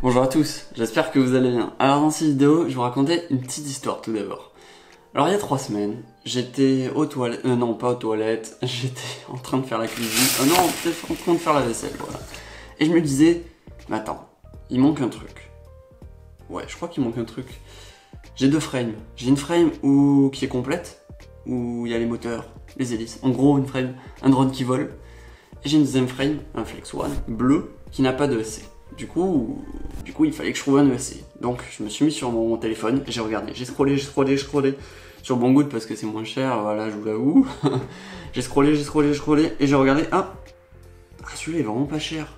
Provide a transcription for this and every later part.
Bonjour à tous, j'espère que vous allez bien. Alors dans cette vidéo, je vais vous raconter une petite histoire tout d'abord. Alors il y a 3 semaines, j'étais aux toilettes, non pas aux toilettes, j'étais en train de faire la cuisine, non peut-être en train de faire la vaisselle, voilà. Et je me disais, mais attends, il manque un truc. Ouais, je crois qu'il manque un truc. J'ai 2 frames. J'ai une frame qui est complète, où il y a les moteurs, les hélices, en gros une frame, un drone qui vole. Et j'ai une deuxième frame, un Flex One, bleu, qui n'a pas de ESC. Du coup, il fallait que je trouve un ESC. Donc, je me suis mis sur mon téléphone et j'ai regardé. J'ai scrollé sur Banggood parce que c'est moins cher, voilà, je vous l'avoue. J'ai scrollé et j'ai regardé. Ah, celui-là est vraiment pas cher.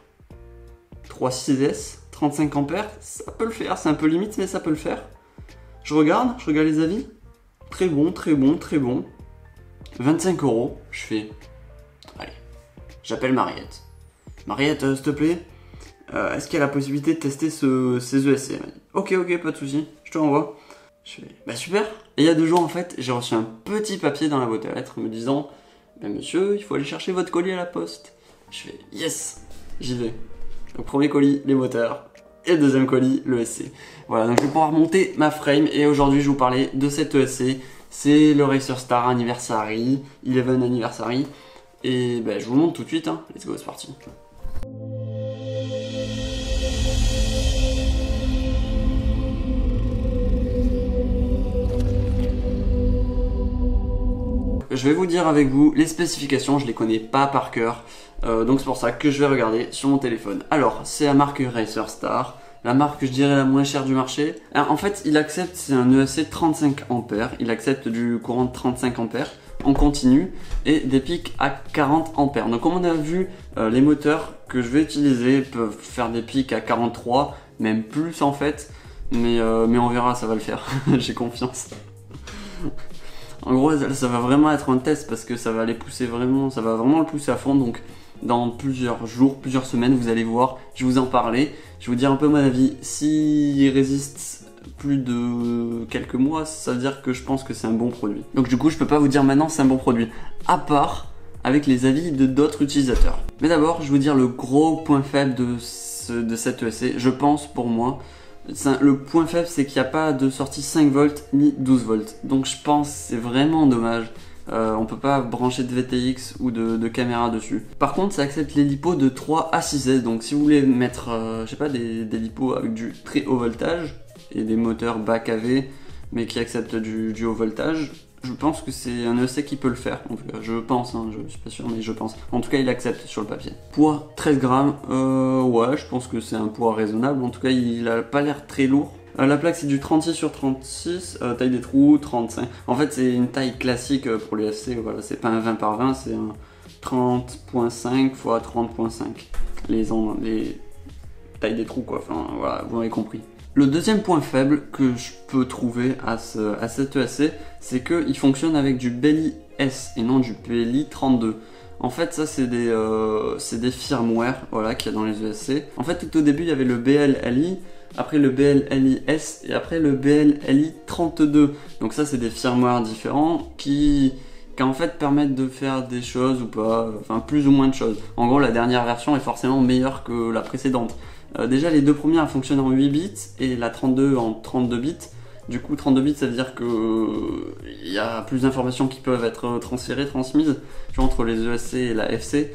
3.6S, 35 ampères, ça peut le faire. C'est un peu limite, mais ça peut le faire. Je regarde les avis. Très bon. 25 €. Je fais. Allez, j'appelle Mariette. Mariette, s'il te plaît. Est-ce qu'il y a la possibilité de tester ces ESC? Elle m'a dit, ok, pas de souci, je te l'envoie. Je fais, bah super. Et il y a 2 jours en fait, j'ai reçu un petit papier dans la boîte à lettres me disant, bah monsieur, il faut aller chercher votre colis à la poste. Je fais, yes, j'y vais. Donc premier colis, les moteurs, et le deuxième colis, l'ESC. Voilà, donc je vais pouvoir monter ma frame, et aujourd'hui je vais vous parler de cet ESC. C'est le Racer Star Anniversary, 11 Anniversary, et bah, je vous le montre tout de suite, hein. Let's go, c'est parti. Je vais vous dire avec vous les spécifications, je les connais pas par cœur, donc c'est pour ça que je vais regarder sur mon téléphone. Alors, c'est la marque Racer Star, la marque je dirais la moins chère du marché. Alors, en fait, il accepte, c'est un ESC 35 ampères, il accepte du courant de 35 ampères en continu et des pics à 40 ampères. Donc comme on a vu, les moteurs que je vais utiliser peuvent faire des pics à 43, même plus en fait, mais on verra, ça va le faire, j'ai confiance. En gros, ça va vraiment être un test parce que ça va les pousser vraiment, ça va vraiment le pousser à fond. Donc, dans plusieurs jours, plusieurs semaines, vous allez voir, je vais vous en parler. Je vais vous dire un peu mon avis. S'il résiste plus de quelques mois, ça veut dire que je pense que c'est un bon produit. Donc, du coup, je peux pas vous dire maintenant c'est un bon produit, à part avec les avis de d'autres utilisateurs. Mais d'abord, je vais vous dire le gros point faible de cette ESC, je pense pour moi. Le point faible, c'est qu'il n'y a pas de sortie 5 volts ni 12 volts. Donc je pense que c'est vraiment dommage. On peut pas brancher de VTX ou de caméra dessus. Par contre, ça accepte les lipos de 3 à 6S. Donc si vous voulez mettre, je sais pas, des lipos avec du très haut voltage et des moteurs bas KV, mais qui acceptent du haut voltage, je pense que c'est un ESC qui peut le faire. En tout cas, je pense, hein, je suis pas sûr, mais je pense. En tout cas, il accepte sur le papier. Poids 13 grammes, ouais, je pense que c'est un poids raisonnable. En tout cas, il a pas l'air très lourd. La plaque, c'est du 36 sur 36, taille des trous 35. En fait, c'est une taille classique pour les FC. Voilà, c'est pas un 20 par 20, c'est un 30.5 x 30.5. Les tailles des trous, quoi. Enfin, voilà, vous avez compris. Le deuxième point faible que je peux trouver à cet ESC, c'est qu'il fonctionne avec du Belly S et non du Belly 32. En fait, ça c'est des firmware, voilà, qu'il y a dans les ESC. En fait, tout au début, il y avait le BLLI, après le BLLI S et après le BLLI 32. Donc ça, c'est des firmware différents qui en fait permettent de faire des choses ou pas, enfin plus ou moins de choses. En gros, la dernière version est forcément meilleure que la précédente. Déjà, les 2 premières fonctionnent en 8 bits et la 32 en 32 bits. Du coup, 32 bits, ça veut dire qu'il y a plus d'informations qui peuvent être transmises entre les ESC et la FC.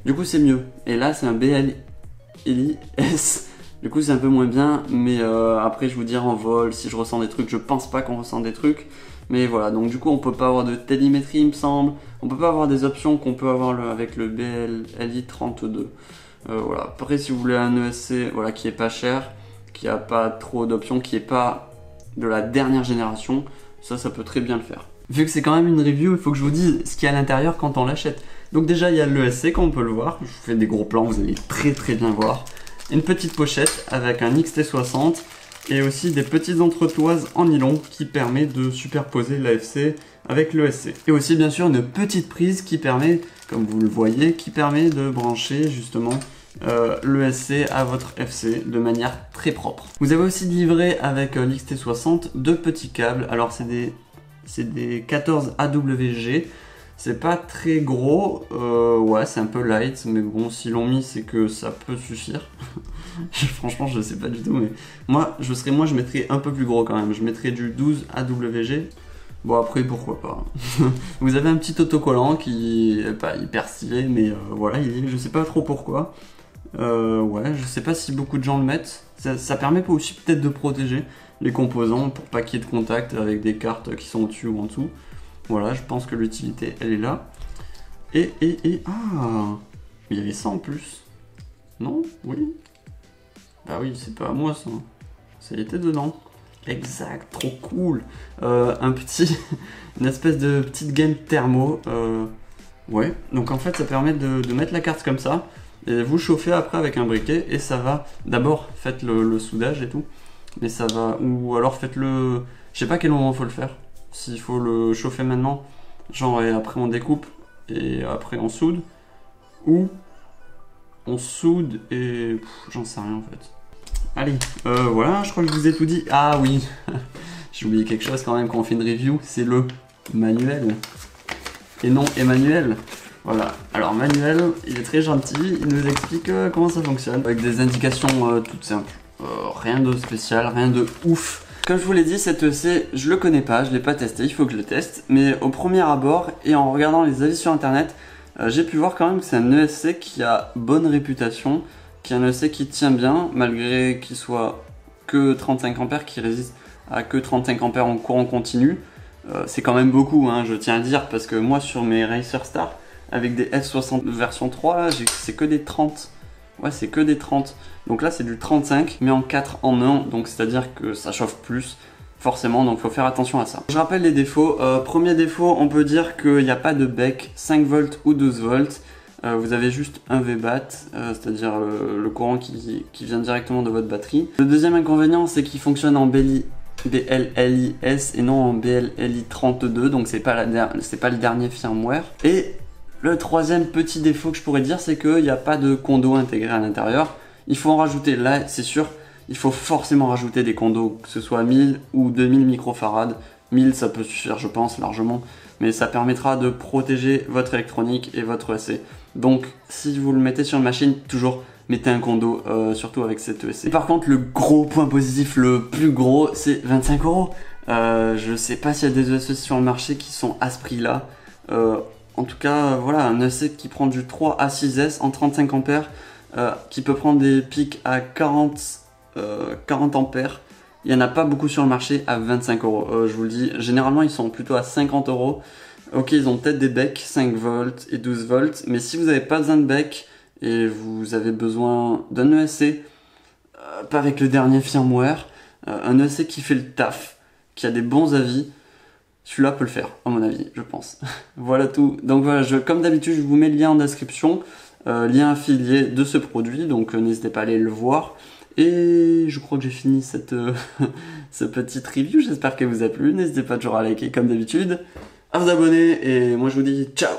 Du coup, c'est mieux. Et là, c'est un BLLI S. Du coup, c'est un peu moins bien. Mais après, je vous dire en vol, si je ressens des trucs, je pense pas qu'on ressent des trucs. Mais voilà, donc du coup, on peut pas avoir de télémétrie, il me semble. On peut pas avoir des options qu'on peut avoir avec le BLLI 32. Voilà. Après, si vous voulez un ESC, voilà, qui est pas cher, qui a pas trop d'options, qui est pas de la dernière génération, ça peut très bien le faire. Vu que c'est quand même une review, il faut que je vous dise ce qu'il y a à l'intérieur quand on l'achète. Donc déjà, il y a l'ESC, comme on peut le voir. Je vous fais des gros plans, vous allez très bien voir. Une petite pochette avec un XT60 et aussi des petites entretoises en nylon qui permet de superposer l'AFC avec l'ESC. Et aussi bien sûr une petite prise qui permet, comme vous le voyez, qui permet de brancher justement l'ESC à votre FC de manière très propre. Vous avez aussi livré avec l'XT60 2 petits câbles. Alors c'est des 14 AWG. C'est pas très gros, ouais c'est un peu light, mais bon s'ils l'ont mis c'est que ça peut suffire. Franchement je sais pas du tout, mais moi je mettrais un peu plus gros quand même, je mettrais du 12 AWG. Bon après pourquoi pas. Vous avez un petit autocollant qui est pas hyper stylé, mais voilà, je sais pas trop pourquoi. Ouais, je sais pas si beaucoup de gens le mettent. Ça permet aussi peut-être de protéger les composants pour pas qu'il y ait de contact avec des cartes qui sont au-dessus ou en dessous. Voilà, je pense que l'utilité elle est là. Ah, il y avait ça en plus. Non? Oui. Bah oui, c'est pas à moi ça. Ça y était dedans. Exact, trop cool. Une espèce de petite game thermo. Ouais, donc en fait ça permet de mettre la carte comme ça. Et vous chauffez après avec un briquet et ça va. D'abord faites le soudage et tout. Mais ça va. Ou alors faites-le. Je sais pas quel moment faut le faire. S'il faut le chauffer maintenant, genre et après on découpe et après on soude. Ou on soude et. J'en sais rien en fait. Allez, voilà, je crois que je vous ai tout dit. Ah oui, j'ai oublié quelque chose quand même quand on fait une review, c'est le manuel. Et non Emmanuel. Voilà, alors Manuel, il est très gentil, il nous explique comment ça fonctionne. Avec des indications toutes simples. Rien de spécial, rien de ouf. Comme je vous l'ai dit, cet EC, je le connais pas, je l'ai pas testé, il faut que je le teste. Mais au premier abord, et en regardant les avis sur internet, j'ai pu voir quand même que c'est un ESC qui a bonne réputation, qui est un ESC qui tient bien, malgré qu'il soit que 35 ampères, qui résiste à que 35 ampères en courant continu. C'est quand même beaucoup, hein, je tiens à dire, parce que moi sur mes Racer Star, avec des F60 version 3, là, c'est que des 30. Ouais, c'est que des 30. Donc là, c'est du 35, mais en 4 en 1, donc c'est-à-dire que ça chauffe plus, forcément, donc il faut faire attention à ça. Je rappelle les défauts. Premier défaut, on peut dire qu'il n'y a pas de bec 5 volts ou 12 volts. Vous avez juste un VBAT, c'est-à-dire le courant qui vient directement de votre batterie. Le deuxième inconvénient, c'est qu'il fonctionne en BLIS et non en BLLI 32, donc c'est pas le dernier firmware. Et le troisième petit défaut que je pourrais dire, c'est qu'il n'y a pas de condo intégré à l'intérieur. Il faut en rajouter, là c'est sûr, il faut forcément rajouter des condos, que ce soit 1000 ou 2000 microfarads. 1000 ça peut suffire je pense largement, mais ça permettra de protéger votre électronique et votre ESC. Donc si vous le mettez sur une machine, toujours mettez un condo, surtout avec cette ESC. Et par contre le gros point positif, le plus gros, c'est 25 €. Je sais pas s'il y a des ESC sur le marché qui sont à ce prix là. En tout cas voilà, un ESC qui prend du 3 à 6S en 35 ampères, qui peut prendre des pics à 40 ampères. Il n'y en a pas beaucoup sur le marché à 25 €. Je vous le dis, généralement ils sont plutôt à 50 €. Ok, ils ont peut-être des becs 5 volts et 12 volts, mais si vous n'avez pas besoin de bec et vous avez besoin d'un ESC, pas avec le dernier firmware, un ESC qui fait le taf, qui a des bons avis, celui-là peut le faire, à mon avis, je pense. Voilà tout. Donc voilà, comme d'habitude, je vous mets le lien en description, lien affilié de ce produit, donc n'hésitez pas à aller le voir. Et je crois que j'ai fini cette petite review, j'espère qu'elle vous a plu. N'hésitez pas toujours à liker comme d'habitude, à vous abonner, et moi je vous dis ciao!